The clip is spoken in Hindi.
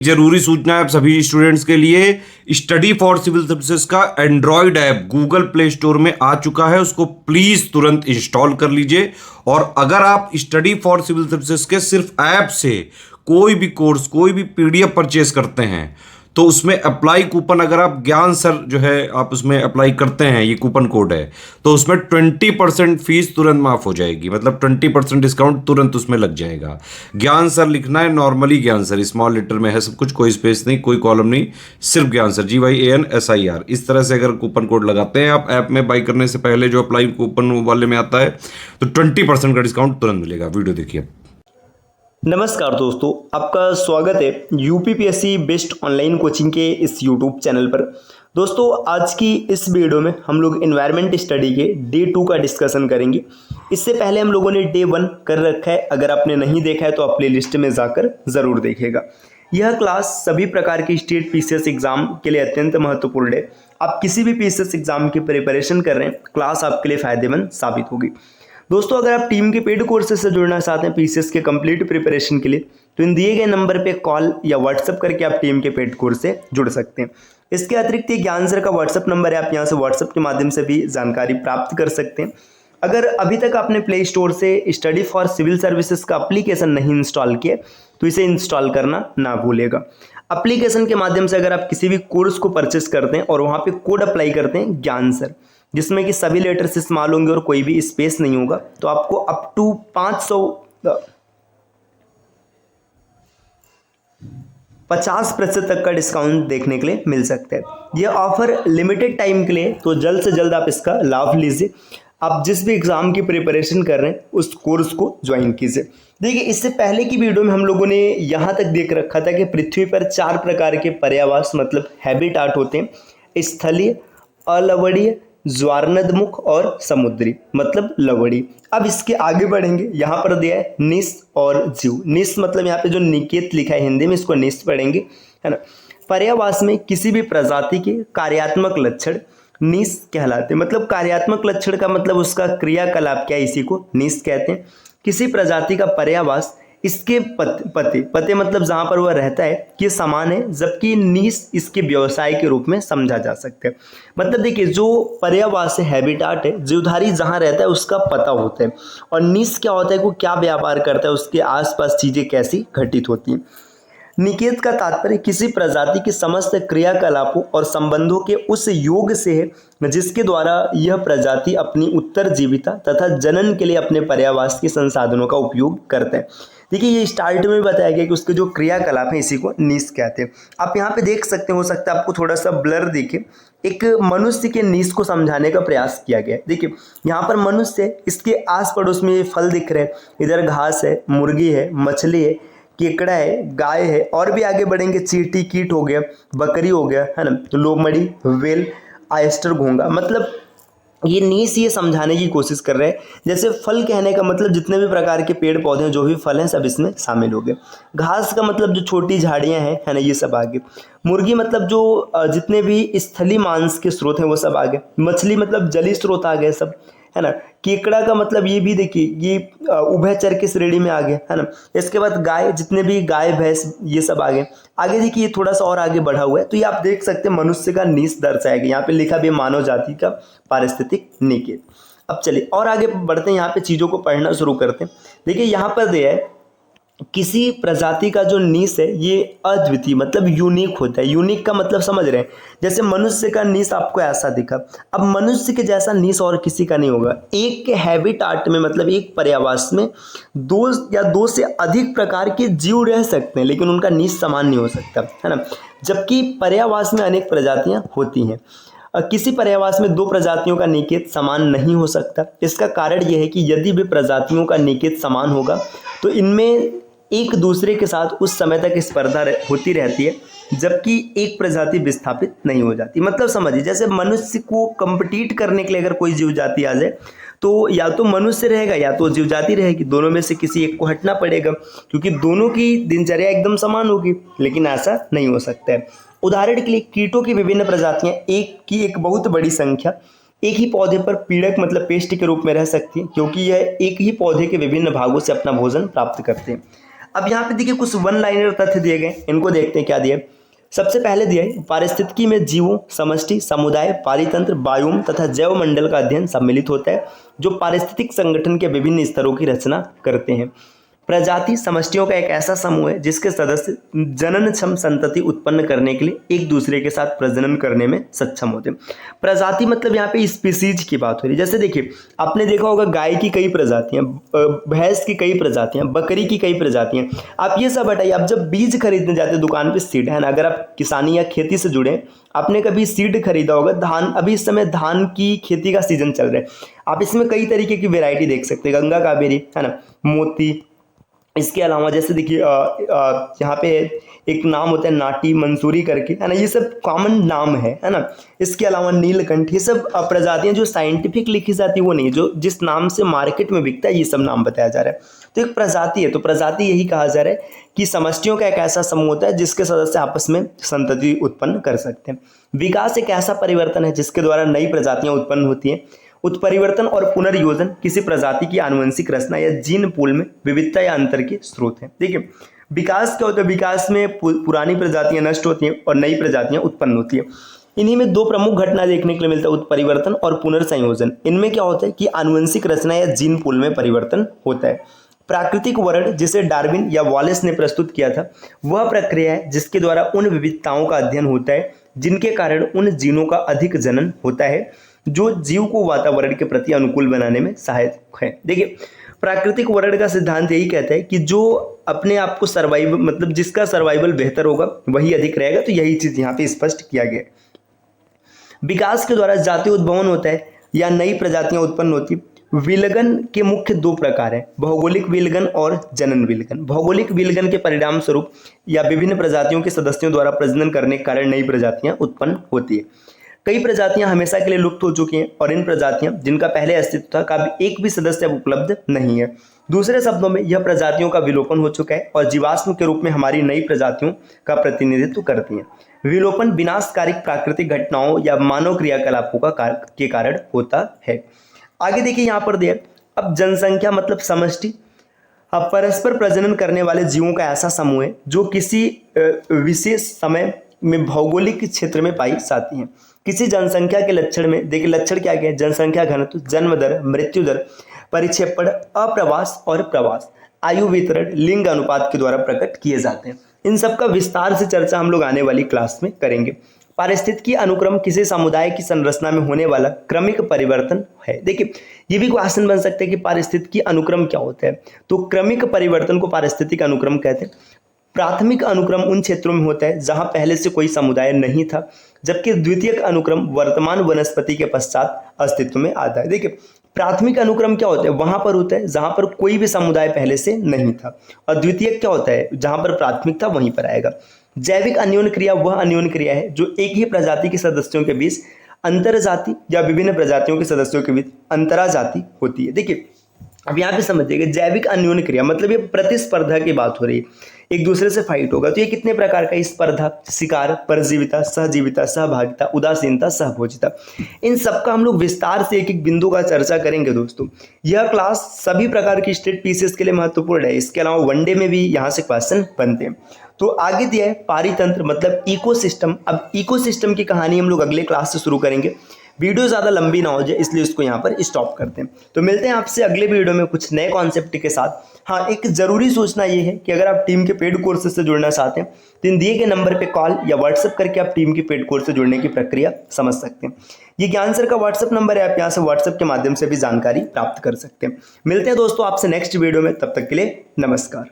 जरूरी सूचना है आप सभी स्टूडेंट्स के लिए। स्टडी फॉर सिविल सर्विसेज का Android app Google play store में आ चुका है, उसको प्लीज तुरंत इंस्टॉल कर लीजिए। और अगर आप स्टडी फॉर सिविल सर्विसेज के सिर्फ ऐप से कोई भी कोर्स, कोई भी पीडीएफ परचेस करते हैं तो उसमें अप्लाई कूपन, अगर आप ज्ञान सर जो है आप उसमें अप्लाई करते हैं, ये कूपन कोड है, तो उसमें 20% फीस तुरंत माफ हो जाएगी। मतलब 20% डिस्काउंट तुरंत उसमें लग जाएगा। ज्ञान सर लिखना है, नॉर्मली ज्ञान सर, स्मॉल लेटर में है सब कुछ, कोई स्पेस नहीं, कोई कॉलम नहीं, सिर्फ ज्ञान सर, GYANSIR। इस तरह से अगर कूपन कोड लगाते हैं आप ऐप में बाई करने से पहले, जो अप्लाई कूपन वाले में आता है, तो 20% का डिस्काउंट तुरंत मिलेगा। वीडियो देखिए। नमस्कार दोस्तों, आपका स्वागत है यूपीपीएससी बेस्ट ऑनलाइन कोचिंग के इस यूट्यूब चैनल पर। दोस्तों, आज की इस वीडियो में हम लोग एनवायरनमेंट स्टडी के डे 2 का डिस्कशन करेंगे। इससे पहले हम लोगों ने डे 1 कर रखा है, अगर आपने नहीं देखा है तो आप प्ले लिस्ट में जाकर ज़रूर देखिएगा। यह क्लास सभी प्रकार की स्टेट पीसीएस एग्जाम के लिए अत्यंत महत्वपूर्ण है। आप किसी भी पीसीएस एग्जाम की प्रिपरेशन कर रहे हैं, क्लास आपके लिए फायदेमंद साबित होगी। दोस्तों, अगर आप टीम के पेड कोर्सेज से जुड़ना चाहते हैं पीसीएस के कंप्लीट प्रिपरेशन के लिए, तो इन दिए गए नंबर पे कॉल या व्हाट्सएप करके आप टीम के पेड कोर्स से जुड़ सकते हैं। इसके अतिरिक्त ये ज्ञान सर का व्हाट्सएप नंबर है, आप यहाँ से व्हाट्सएप के माध्यम से भी जानकारी प्राप्त कर सकते हैं। अगर अभी तक आपने प्ले स्टोर से स्टडी फॉर सिविल सर्विसेज का एप्लीकेशन नहीं इंस्टॉल किया तो इसे इंस्टॉल करना ना भूलेगा। एप्लीकेशन के माध्यम से अगर आप किसी भी कोर्स को परचेस करते हैं और वहाँ पे कोड अप्लाई करते हैं ज्ञान सर, जिसमें कि सभी लेटर्स इस्तेमाल होंगे और कोई भी स्पेस नहीं होगा, तो आपको अप टू 50% तक का डिस्काउंट देखने के लिए मिल सकता है। यह ऑफर लिमिटेड टाइम के लिए, तो जल्द से जल्द आप इसका लाभ लीजिए। आप जिस भी एग्जाम की प्रिपरेशन कर रहे हैं उस कोर्स को ज्वाइन कीजिए। देखिए, इससे पहले की वीडियो में हम लोगों ने यहाँ तक देख रखा था कि पृथ्वी पर 4 प्रकार के पर्यावास मतलब हैबिटाट होते हैं: स्थलीय, अलवड़ीय, ज्वारनदमुख और समुद्री मतलब लवड़ी। अब इसके आगे बढ़ेंगे, यहाँ पर दिया है निस और जीव। निस मतलब यहाँ पे जो निकेत लिखा है हिंदी में, इसको निस पढ़ेंगे, है ना। पर्यावास में किसी भी प्रजाति के कार्यात्मक लक्षण निस कहलाते हैं। मतलब कार्यात्मक लक्षण का मतलब उसका क्रियाकलाप क्या है, इसी को निस कहते हैं। किसी प्रजाति का पर्यावास इसके पते मतलब जहाँ पर वह रहता है के समान है, जबकि निस इसके व्यवसाय के रूप में समझा जा सकता है। मतलब देखिए, जो पर्यावास है, हैबिटाट है, जीवधारी जहाँ रहता है उसका पता होता है, और निस क्या होता है, वो क्या व्यापार करता है, उसके आसपास चीजें कैसी घटित होती हैं। निकेत का तात्पर्य किसी प्रजाति के समस्त क्रियाकलापों और संबंधों के उस योग से है जिसके द्वारा यह प्रजाति अपनी उत्तरजीविता तथा जनन के लिए अपने पर्यावास के संसाधनों का उपयोग करते हैं। देखिए, ये स्टार्ट में बताया गया कि उसके जो क्रियाकलाप हैं इसी को निस कहते हैं। आप यहाँ पे देख सकते हैं, हो सकता है आपको थोड़ा सा ब्लर दिखे, एक मनुष्य के निस को समझाने का प्रयास किया गया है। देखिए, यहाँ पर मनुष्य है, इसके आस पड़ोस में ये फल दिख रहे हैं, इधर घास है, मुर्गी है, मछली है, केकड़ा है, गाय है, और भी आगे बढ़ेंगे चींटी कीट हो गया, बकरी हो गया, है ना, लोमड़ी, वेल, आयस्टर, घोंगा। मतलब ये नीस ये समझाने की कोशिश कर रहे हैं, जैसे फल कहने का मतलब जितने भी प्रकार के पेड़ पौधे हैं, जो भी फल हैं, सब इसमें शामिल हो गए। घास का मतलब जो छोटी झाड़ियां हैं, है ना, ये सब आ गए। मुर्गी मतलब जो जितने भी स्थलीय मांस के स्रोत हैं वो सब आ गए। मछली मतलब जलीय स्रोत आ गए सब, है ना। केकड़ा का मतलब ये भी देखिए, ये उभयचर की श्रेणी में आ गया, है ना। इसके बाद गाय, जितने भी गाय भैंस ये सब आ गए। आगे देखिए, ये थोड़ा सा और आगे बढ़ा हुआ है, तो ये आप देख सकते हैं मनुष्य का निस दर्शाया गया। यहाँ पे लिखा भी मानव जाति का पारिस्थितिक निकेत। अब चलिए और आगे बढ़ते हैं, यहाँ पे चीजों को पढ़ना शुरू करते हैं। देखिए, यहाँ पर दिया है किसी प्रजाति का जो निस है ये अद्वितीय मतलब यूनिक होता है। यूनिक का मतलब समझ रहे हैं, जैसे मनुष्य का निस आपको ऐसा दिखा, अब मनुष्य के जैसा निस और किसी का नहीं होगा। एक हैबिटाट में मतलब एक पर्यावास में 2 या 2 से अधिक प्रकार के जीव रह सकते हैं, लेकिन उनका निस समान नहीं हो सकता, है ना। जबकि पर्यावास में अनेक प्रजातियां होती हैं। किसी पर्यावास में 2 प्रजातियों का निकेत समान नहीं हो सकता। इसका कारण यह है कि यदि भी प्रजातियों का निकेत समान होगा तो इनमें एक दूसरे के साथ उस समय तक स्पर्धा होती रहती है, जबकि एक प्रजाति विस्थापित नहीं हो जाती। मतलब समझिए, जैसे मनुष्य को कंपीट करने के लिए अगर कोई जीव जाति आ जाए तो या तो मनुष्य रहेगा या तो जीव जाति रहेगी, दोनों में से किसी एक को हटना पड़ेगा, क्योंकि दोनों की दिनचर्या एकदम समान होगी, लेकिन ऐसा नहीं हो सकता है। उदाहरण के लिए कीटों की विभिन्न प्रजातियां एक बहुत बड़ी संख्या एक ही पौधे पर पीड़क मतलब पेस्ट के रूप में रह सकती है, क्योंकि यह एक ही पौधे के विभिन्न भागों से अपना भोजन प्राप्त करते हैं। अब यहाँ पे देखिए कुछ वन लाइनर तथ्य दिए गए, इनको देखते हैं क्या दिए। सबसे पहले दिया है पारिस्थितिकी में जीवों, समष्टि, समुदाय, पारितंत्र, बायोम तथा जैव मंडल का अध्ययन सम्मिलित होता है जो पारिस्थितिक संगठन के विभिन्न स्तरों की रचना करते हैं। प्रजाति समष्टियों का एक ऐसा समूह है जिसके सदस्य जननक्षम संतति उत्पन्न करने के लिए एक दूसरे के साथ प्रजनन करने में सक्षम होते हैं। प्रजाति मतलब यहाँ पे स्पीसीज की बात हो रही है। जैसे देखिए आपने देखा होगा गाय की कई प्रजातियां, भैंस की कई प्रजातियां, बकरी की कई प्रजातियां। आप ये सब हटाइए, आप जब बीज खरीदने जाते हैं दुकान पे, सीड है ना, अगर आप किसानी या खेती से जुड़े, आपने कभी सीड खरीदा होगा। धान, अभी इस समय धान की खेती का सीजन चल रहा है, आप इसमें कई तरीके की वेराइटी देख सकते हैं, गंगा कावेरी है ना, मोती। इसके अलावा जैसे देखिए यहाँ पे एक नाम होता है नाटी मंसूरी करके, है ना, ये सब कॉमन नाम है ना। इसके अलावा नीलकंठ, ये सब प्रजातियां जो साइंटिफिक लिखी जाती है वो नहीं, जो जिस नाम से मार्केट में बिकता है ये सब नाम बताया जा रहा है। तो एक प्रजाति है, तो प्रजाति यही कहा जा रहा है कि समष्टियों का एक ऐसा समूह होता है जिसके सदस्य आपस में संतति उत्पन्न कर सकते हैं। विकास एक ऐसा परिवर्तन है जिसके द्वारा नई प्रजातियां उत्पन्न होती हैं। उत्परिवर्तन और पुनर्योजन किसी प्रजाति की आनुवंशिक रचना या जीन पूल में विविधता या अंतर के स्रोत हैं। देखिए विकास क्या होता है, विकास में पुरानी प्रजातियां नष्ट होती हैं और नई प्रजातियां उत्पन्न होती हैं। इन्हीं में दो प्रमुख घटना देखने के लिए मिलता है, उत्परिवर्तन और पुनर्संयोजन। इनमें क्या होता है कि आनुवंशिक रचना या जीन पूल में परिवर्तन होता है। प्राकृतिक वर्ण जिसे डार्विन या वॉलेस ने प्रस्तुत किया था, वह प्रक्रिया है जिसके द्वारा उन विविधताओं का अध्ययन होता है जिनके कारण उन जीनों का अधिक जनन होता है जो जीव को वातावरण के प्रति अनुकूल बनाने में सहायक है। देखिए प्राकृतिक वर्ण का सिद्धांत यही कहता है कि जो अपने आप को सर्वाइव, मतलब जिसका सर्वाइवल बेहतर होगा वही अधिक रहेगा। तो यही चीज यहाँ पे स्पष्ट किया गया है। विकास के द्वारा जाति उद्भवन होता है या नई प्रजातियां उत्पन्न होती। विलगन के मुख्य दो प्रकार हैं, भौगोलिक विलगन और जनन विलगन। भौगोलिक विलगन के परिणाम स्वरूप या विभिन्न प्रजातियों के सदस्यों द्वारा प्रजनन करने के कारण नई प्रजातियां उत्पन्न होती है। कई प्रजातियां हमेशा के लिए लुप्त हो चुकी हैं और इन प्रजातियां जिनका पहले अस्तित्व था का भी एक भी सदस्य अब उपलब्ध नहीं है। दूसरे शब्दों में यह प्रजातियों का विलोपन हो चुका है और जीवाश्म के रूप में हमारी नई प्रजातियों का प्रतिनिधित्व करती हैं। विलोपन विनाशकारी प्राकृतिक घटनाओं या मानव क्रियाकलापों के कारण होता है। आगे देखिए यहाँ पर दिया, अब जनसंख्या मतलब समष्टि। अब परस्पर प्रजनन करने वाले जीवों का ऐसा समूह है जो किसी विशेष समय में भौगोलिक क्षेत्र में पाई जाती हैं। किसी जनसंख्या के लक्षण में देखिए, लक्षण क्या क्या है, जनसंख्या घनत्व, जन्म दर, मृत्यु दर, परिक्षेपण, अप्रवास और प्रवास, आयु वितरण, लिंग अनुपात के द्वारा प्रकट किए जाते हैं। इन सब का विस्तार से चर्चा हम लोग आने वाली क्लास में करेंगे। पारिस्थितिकी अनुक्रम किसी समुदाय की संरचना में होने वाला क्रमिक परिवर्तन है। देखिए ये भी क्वेश्चन बन सकते हैं कि पारिस्थितिकी अनुक्रम क्या होता है, तो क्रमिक परिवर्तन को पारिस्थितिक अनुक्रम कहते हैं। प्राथमिक अनुक्रम उन क्षेत्रों में होता है जहां पहले से कोई समुदाय नहीं था, जबकि द्वितीयक अनुक्रम वर्तमान वनस्पति के पश्चात अस्तित्व में आता है। देखिए प्राथमिक अनुक्रम क्या होता है, वहां पर होता है जहां पर कोई भी समुदाय पहले से नहीं था, और द्वितीयक क्या होता है, जहां पर प्राथमिक था वहीं पर आएगा। जैविक अन्योन क्रिया वह अन्योन क्रिया है जो एक ही प्रजाति के सदस्यों के बीच अंतर जाति या विभिन्न प्रजातियों के सदस्यों के बीच अंतरा जाति होती है। देखिए अब यहाँ पे समझिएगा, जैविक अन्योन क्रिया मतलब ये प्रतिस्पर्धा की बात हो रही है, एक दूसरे से फाइट होगा। तो ये कितने प्रकार का, स्पर्धा, शिकार, परजीविता, सहजीविता, सहभागिता, उदासीनता, सहभोजिता, इन सबका हम लोग विस्तार से एक एक बिंदु का चर्चा करेंगे दोस्तों। यह क्लास सभी प्रकार की स्टेट पीसीएस के लिए महत्वपूर्ण है। इसके अलावा वनडे में भी यहाँ से क्वेश्चन बनते हैं। तो आगे दिया है पारितंत्र मतलब इकोसिस्टम। अब इकोसिस्टम की कहानी हम लोग अगले क्लास से शुरू करेंगे। वीडियो ज़्यादा लंबी ना हो जाए इसलिए इसको यहाँ पर स्टॉप करते हैं। तो मिलते हैं आपसे अगले वीडियो में कुछ नए कॉन्सेप्ट के साथ। हाँ, एक ज़रूरी सूचना ये है कि अगर आप टीम के पेड कोर्सेज से जुड़ना चाहते हैं तो इन दिए गए नंबर पे कॉल या व्हाट्सएप करके आप टीम के पेड कोर्स से जुड़ने की प्रक्रिया समझ सकते हैं। ये ज्ञान सर का व्हाट्सएप नंबर है, आप यहाँ से व्हाट्सएप के माध्यम से भी जानकारी प्राप्त कर सकते हैं। मिलते हैं दोस्तों आपसे नेक्स्ट वीडियो में, तब तक के लिए नमस्कार।